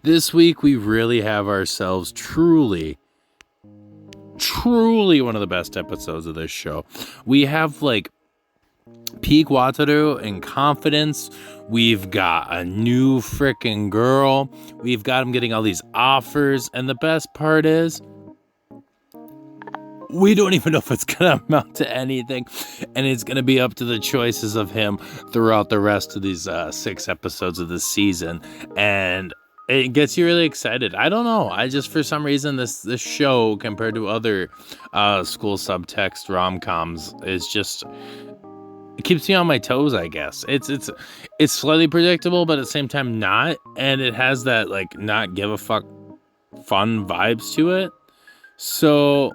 This week we really have ourselves truly one of the best episodes of this show. We have like peak Wataru and confidence. We've got a new freaking girl. We've got him getting all these offers. And the best part is, we don't even know if it's going to amount to anything. And it's going to be up to the choices of him throughout the rest of these 6 episodes of the season. And it gets you really excited. I don't know. I just, for some reason, this show, compared to other school subtext rom-coms, is just... it keeps me on my toes, I guess. It's slightly predictable, but at the same time not. And it has that, like, not give a fuck fun vibes to it. So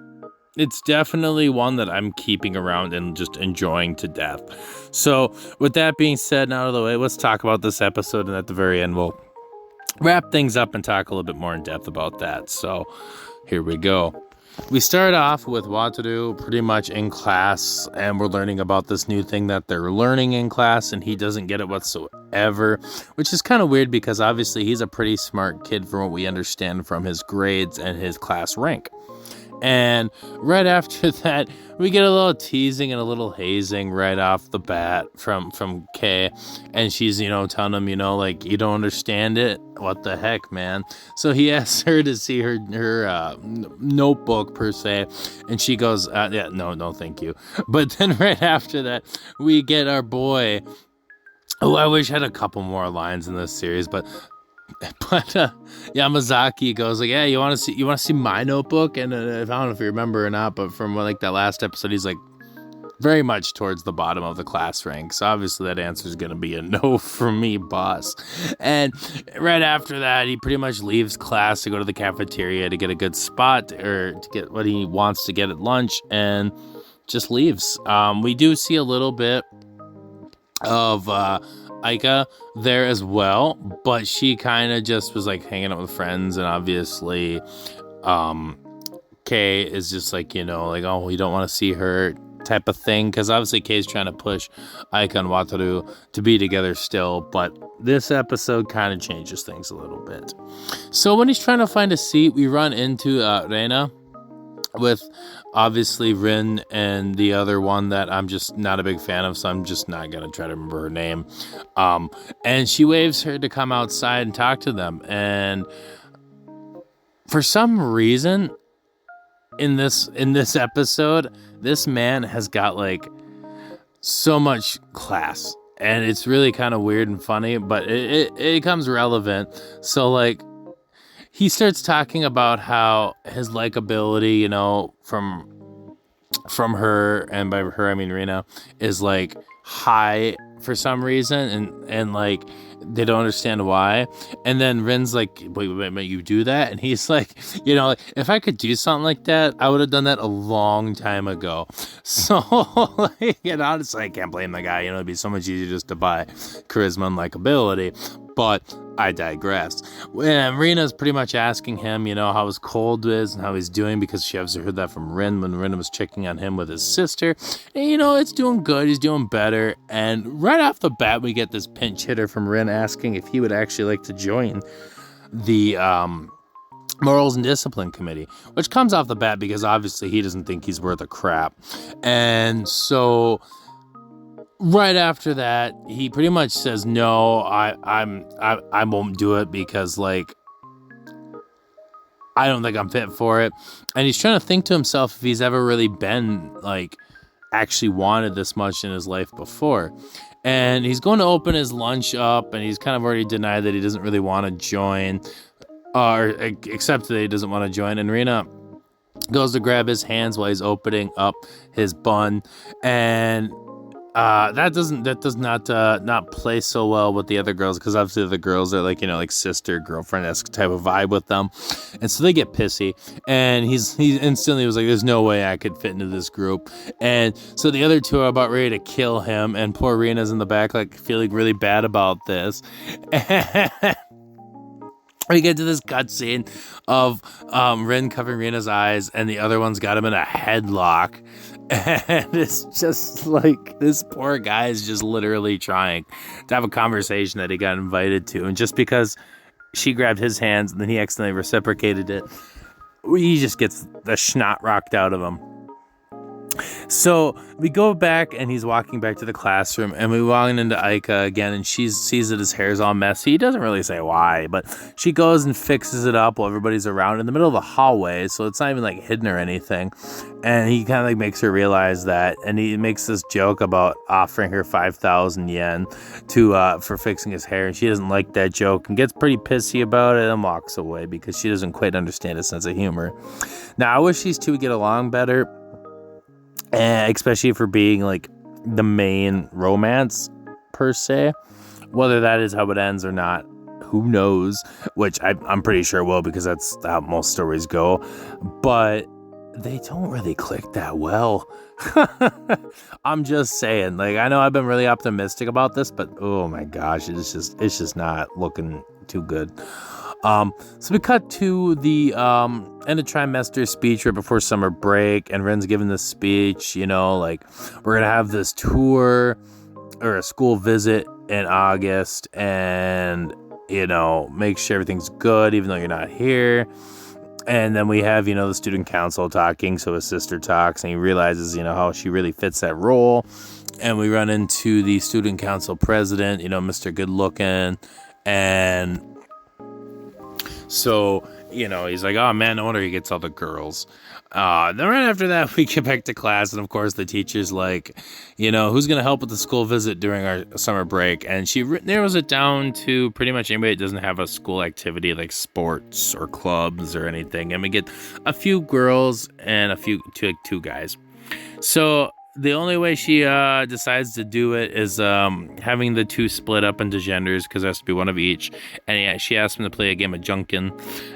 it's definitely one that I'm keeping around and just enjoying to death. So with that being said and out of the way, let's talk about this episode. And at the very end, we'll wrap things up and talk a little bit more in depth about that. So here we go. We start off with Wataru pretty much in class, and we're learning about this new thing that they're learning in class, and he doesn't get it whatsoever, which is kind of weird because obviously he's a pretty smart kid from what we understand from his grades and his class rank. And right after that, we get a little teasing and a little hazing right off the bat from Kay. And she's, telling him, like, you don't understand it? What the heck, man? So he asks her to see her notebook, per se. And she goes, yeah, no, thank you. But then right after that, we get our boy, who I wish had a couple more lines in this series, but Yamazaki goes like, yeah, you want to see my notebook? And I don't know if you remember or not, but from like that last episode, he's like very much towards the bottom of the class rank. So obviously that answer is going to be a no from me, boss. And right after that, he pretty much leaves class to go to the cafeteria to get a good spot or to get what he wants to get at lunch, and just leaves. We do see a little bit of Aika there as well, but she kind of just was like hanging out with friends, and obviously Kay is just like, like, oh, we don't want to see her type of thing, because obviously Kay's trying to push Aika and Wataru to be together still, but this episode kind of changes things a little bit. So when he's trying to find a seat, we run into Reina with obviously Rin and the other one that I'm just not a big fan of, so I'm just not going to try to remember her name. And she waves her to come outside and talk to them. And for some reason, in this episode, this man has got like so much class. And it's really kind of weird and funny, but it becomes relevant. So like, he starts talking about how his likability, from her, and by her I mean Rina, is like high for some reason, and like they don't understand why. And then Rin's like, wait, you do that? And he's like, like, if I could do something like that, I would have done that a long time ago. So like, and honestly, I can't blame the guy. It'd be so much easier just to buy charisma and likability. But I digress. And Rina's pretty much asking him, how his cold is and how he's doing, because she obviously heard that from Rin when Rin was checking on him with his sister. And, it's doing good. He's doing better. And right off the bat, we get this pinch hitter from Rin asking if he would actually like to join the Morals and Discipline Committee, which comes off the bat because obviously he doesn't think he's worth a crap. And so right after that, he pretty much says, no, I won't do it because, like, I don't think I'm fit for it. And he's trying to think to himself if he's ever really been, like, actually wanted this much in his life before. And he's going to open his lunch up, and he's kind of already denied that he doesn't really want to join, or accept that he doesn't want to join. And Rina goes to grab his hands while he's opening up his bun, and that does not play so well with the other girls, because obviously the girls are like, like sister girlfriend-esque type of vibe with them, and so they get pissy, and he instantly was like, there's no way I could fit into this group. And so the other two are about ready to kill him, and poor Rena's in the back like feeling really bad about this. We get to this cutscene of Rin covering Rena's eyes, and the other one's got him in a headlock. And it's just like this poor guy is just literally trying to have a conversation that he got invited to. And just because she grabbed his hands and then he accidentally reciprocated it, he just gets the snot rocked out of him. So we go back and he's walking back to the classroom and we walk into Aika again and she sees that his hair's all messy. He doesn't really say why, but she goes and fixes it up while everybody's around in the middle of the hallway. So it's not even like hidden or anything. And he kind of like makes her realize that. And he makes this joke about offering her 5,000 yen for fixing his hair. And she doesn't like that joke and gets pretty pissy about it and walks away because she doesn't quite understand his sense of humor. Now, I wish these two would get along better. Especially for being like the main romance per se. Whether that is how it ends or not, who knows, which I'm pretty sure will, because that's how most stories go. But they don't really click that well. I'm just saying, like, I know I've been really optimistic about this, but oh my gosh, it's just not looking too good. So we cut to the end of trimester speech right before summer break, and Ren's giving this speech, like we're gonna have this tour or a school visit in August, and make sure everything's good even though you're not here. And then we have the student council talking, so his sister talks and he realizes how she really fits that role. And we run into the student council president, Mr. Good Looking, and so, he's like, oh man, no wonder he gets all the girls. Then right after that, we get back to class. And of course, the teacher's like, who's going to help with the school visit during our summer break? And she narrows it down to pretty much anybody that doesn't have a school activity like sports or clubs or anything. And we get a few girls and two guys. So the only way she decides to do it is having the two split up into genders, because there has to be one of each. And she asks him to play a game of Junkin.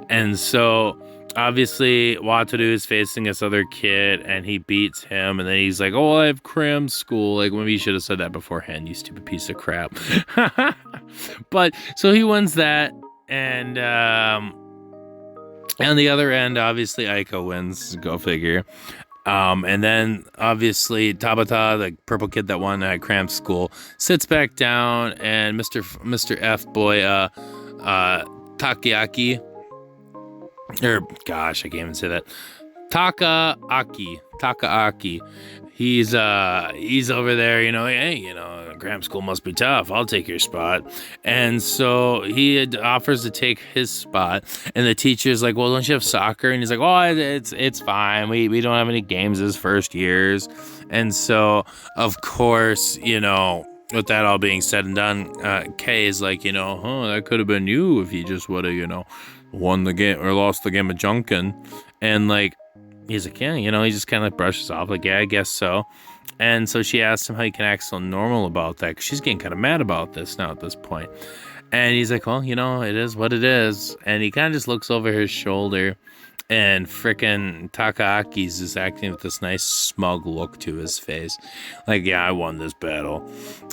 And so obviously Wataru is facing this other kid and he beats him. And then he's like, oh, I have cram school. Like, maybe you should have said that beforehand, you stupid piece of crap. But so he wins that. And on the other end, obviously Aika wins. Go figure. And then obviously Tabata, the purple kid that won at cram school, sits back down, and Mr. F boy, Takeaki, or gosh, I can't even say that. Takaaki. He's over there, hey, cram school must be tough. I'll take your spot. And so he offers to take his spot, and the teacher's like, well, don't you have soccer? And he's like, oh, it's fine. We don't have any games as first years. And so, of course, with that all being said and done, Kay is like, that could have been you if you just would have, won the game or lost the game of Junkin. And like, he's like, yeah, he just kind of like brushes off, like, yeah, I guess so. And so she asks him how he can act so normal about that, because she's getting kind of mad about this now at this point. And he's like, well, it is what it is. And he kind of just looks over his shoulder, and frickin' Takaaki's just acting with this nice smug look to his face. Like, yeah, I won this battle.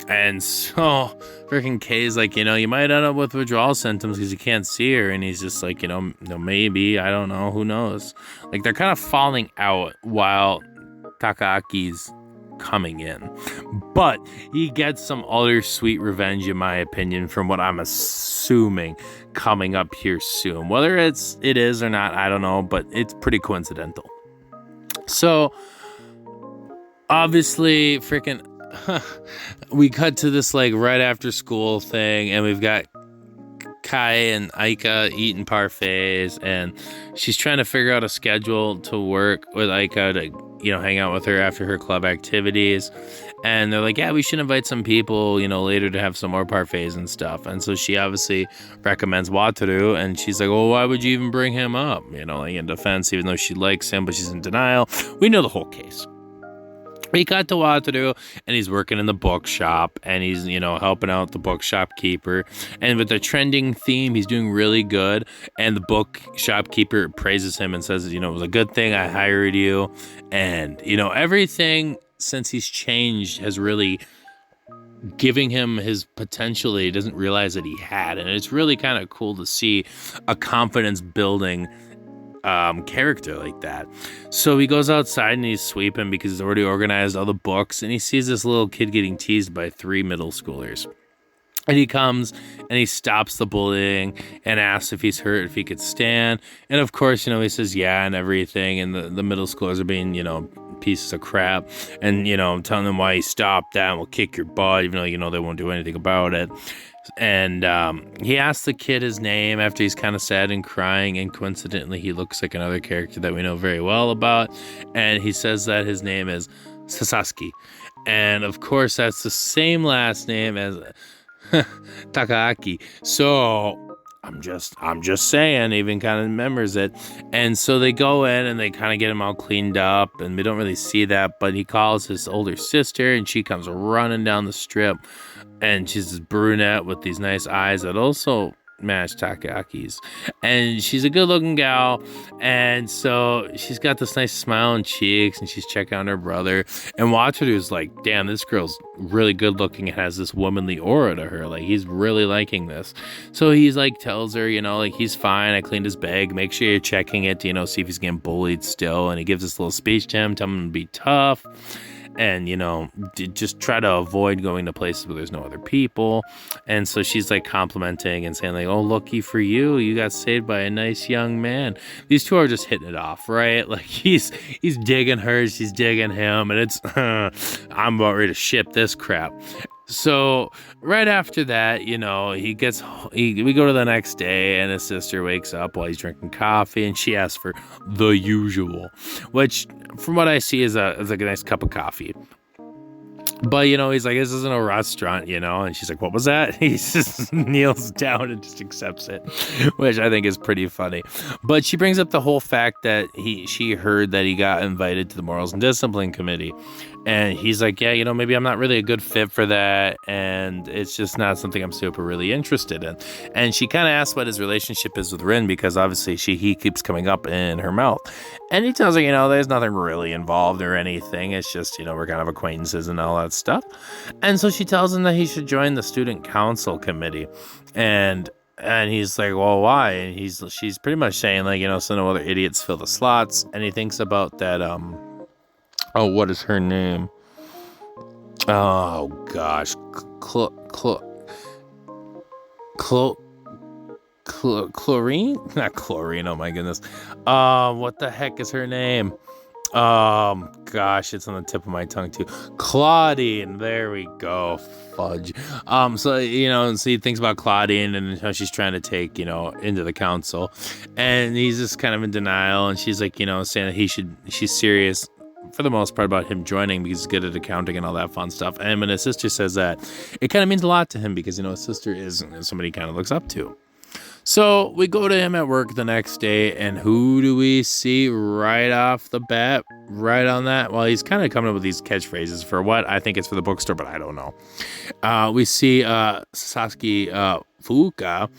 And so frickin' Kay's like, you might end up with withdrawal symptoms because you can't see her. And he's just like, no, maybe, I don't know, who knows? Like, they're kind of falling out while Takaaki's coming in. But he gets some other sweet revenge, in my opinion, from what I'm assuming coming up here soon. Whether it is or not, I don't know, but it's pretty coincidental. So obviously freaking we cut to this like right after school thing, and we've got Kai and Aika eating parfaits, and she's trying to figure out a schedule to work with Aika to hang out with her after her club activities. And they're like, yeah, we should invite some people later to have some more parfaits and stuff. And so she obviously recommends Wataru, and she's like, well, why would you even bring him up, like in defense, even though she likes him, but she's in denial. We know the whole case. We got to Wataru, and he's working in the bookshop, and he's, helping out the bookshop keeper. And with the trending theme, he's doing really good. And the bookshop keeper praises him and says, it was a good thing I hired you. And, everything since he's changed has really giving him his potential that he doesn't realize that he had. And it's really kind of cool to see a confidence building character like that. So he goes outside and he's sweeping because he's already organized all the books, and he sees this little kid getting teased by 3 middle schoolers. And he comes and he stops the bullying and asks if he's hurt, if he could stand. And of course, he says yeah and everything. And the middle schoolers are being, pieces of crap. And, telling them why he stopped that and will kick your butt, even though, they won't do anything about it. And he asks the kid his name after he's kind of sad and crying. And coincidentally, he looks like another character that we know very well about. And he says that his name is Sasaki. And of course, that's the same last name as Takaaki. So I'm just saying, even kind of remembers it. And so they go in and they kind of get him all cleaned up, and we don't really see that, but he calls his older sister and she comes running down the strip, and she's this brunette with these nice eyes that also match Takaki's, and she's a good looking gal, and so she's got this nice smile on cheeks, and she's checking on her brother, and Watsuru's like, damn, this girl's really good looking and has this womanly aura to her, like he's really liking this. So he's like tells her, like he's fine, I cleaned his bag, make sure you're checking it to see if he's getting bullied still, and he gives this little speech to him, telling him to be tough. And, just try to avoid going to places where there's no other people. And so she's like complimenting and saying like, oh, lucky for you, you got saved by a nice young man. These two are just hitting it off, right? Like he's digging her, she's digging him, and it's, I'm about ready to ship this crap. So right after that, we go to the next day, and his sister wakes up while he's drinking coffee, and she asks for the usual, which from what I see is like a nice cup of coffee. But, he's like, this isn't a restaurant, and she's like, what was that? He just kneels down and just accepts it, which I think is pretty funny. But she brings up the whole fact that she heard that he got invited to the Morals and Discipline Committee. And he's like, yeah, maybe I'm not really a good fit for that. And it's just not something I'm super really interested in. And she kind of asks what his relationship is with Rin, because obviously he keeps coming up in her mouth. And he tells her, there's nothing really involved or anything. It's just, we're kind of acquaintances and all that stuff. And so she tells him that he should join the student council committee. And he's like, well, why? And she's pretty much saying like, so no other idiots fill the slots. And he thinks about that, what is her name? Oh gosh, Chlorine? Not Chlorine. Oh my goodness. What the heck is her name? Gosh, it's on the tip of my tongue too. Claudine. There we go. Fudge. So he thinks about Claudine and how she's trying to take, into the council, and he's just kind of in denial, and she's like, saying that she's serious for the most part about him joining because he's good at accounting and all that fun stuff. And when his sister says that, it kind of means a lot to him because, his sister is somebody he kind of looks up to. So we go to him at work the next day, and who do we see right off the bat? Right on that? Well, he's kind of coming up with these catchphrases for what? I think it's for the bookstore, but I don't know. We see Sasaki Fuuka,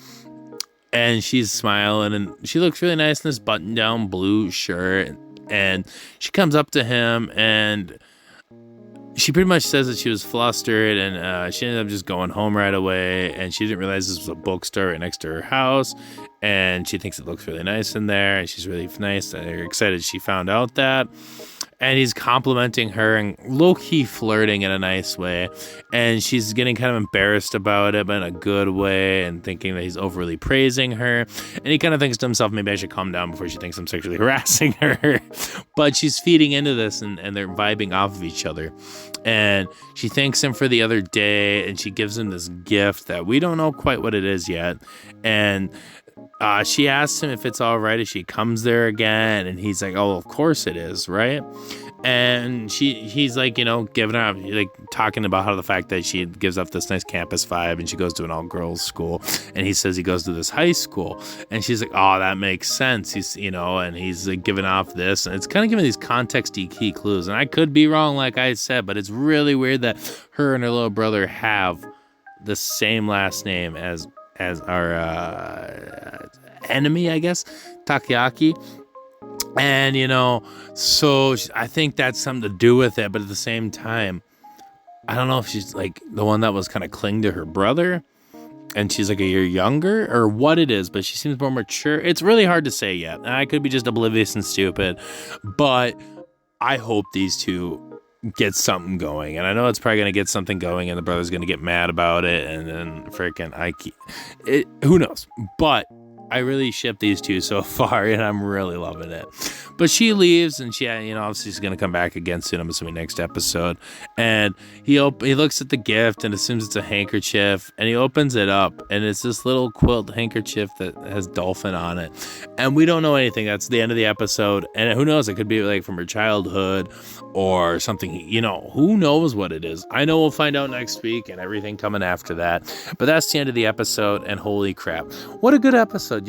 and she's smiling, and she looks really nice in this button-down blue shirt. And she comes up to him, and she pretty much says that she was flustered, and she ended up just going home right away, and she didn't realize this was a bookstore right next to her house, and she thinks it looks really nice in there, and she's really nice and excited she found out that. And he's complimenting her and low-key flirting in a nice way. And she's getting kind of embarrassed about it, but in a good way, and thinking that he's overly praising her. And he kind of thinks to himself, maybe I should calm down before she thinks I'm sexually harassing her. But she's feeding into this, and they're vibing off of each other. And she thanks him for the other day, and she gives him this gift that we don't know quite what it is yet. And she asks him if it's all right if she comes there again, and he's like, oh, of course it is, right? And he's like, giving up, like talking about how the fact that she gives up this nice campus vibe, and she goes to an all-girls school, and he says he goes to this high school, and she's like, oh, that makes sense. He's, and he's like giving off this, and it's kind of giving these context-y key clues, and I could be wrong, like I said, but it's really weird that her and her little brother have the same last name as our enemy, I guess, Takoyaki. And, so I think that's something to do with it. But at the same time, I don't know if she's like the one that was kind of cling to her brother, and she's like a year younger or what it is, but she seems more mature. It's really hard to say yet. And I could be just oblivious and stupid, but I hope these two get something going. And I know it's probably going to get something going and the brother's going to get mad about it. And then freaking, who knows? But I really ship these two so far, and I'm really loving it. But she leaves, and she, obviously she's gonna come back again soon. I'm assuming next episode. And he looks at the gift and assumes it's a handkerchief, and he opens it up, and it's this little quilt handkerchief that has dolphin on it. And we don't know anything. That's the end of the episode, and who knows? It could be like from her childhood or something. Who knows what it is? I know we'll find out next week, and everything coming after that. But that's the end of the episode, and holy crap, what a good episode!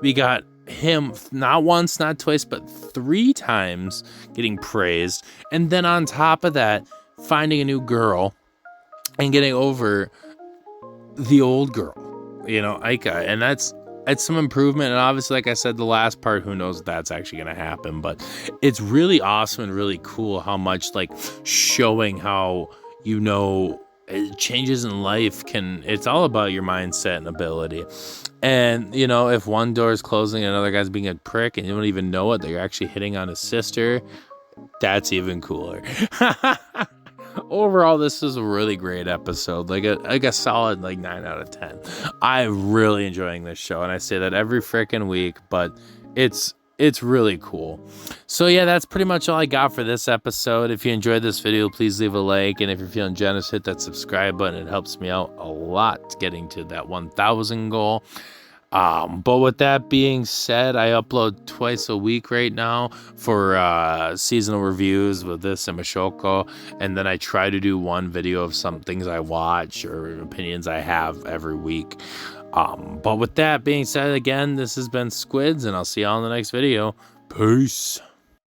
We got him not once, not twice, but 3 times getting praised. And then on top of that, finding a new girl and getting over the old girl, Aika. And that's some improvement. And obviously, like I said, the last part, who knows if that's actually going to happen. But it's really awesome and really cool how much like showing how, changes in life it's all about your mindset and ability. And if one door is closing and another guy's being a prick and you don't even know it, that you're actually hitting on his sister, that's even cooler. Overall, this is a really great episode, like a solid 9 out of 10. I'm really enjoying this show, and I say that every freaking week, but it's really cool. So yeah, that's pretty much all I got for this episode. If you enjoyed this video, please leave a like. And if you're feeling generous, hit that subscribe button. It helps me out a lot getting to that 1,000 goal. But with that being said, I upload twice a week right now for seasonal reviews with this and Mashoko. And then I try to do one video of some things I watch or opinions I have every week. But with that being said, again, this has been Squids, and I'll see y'all in the next video. Peace.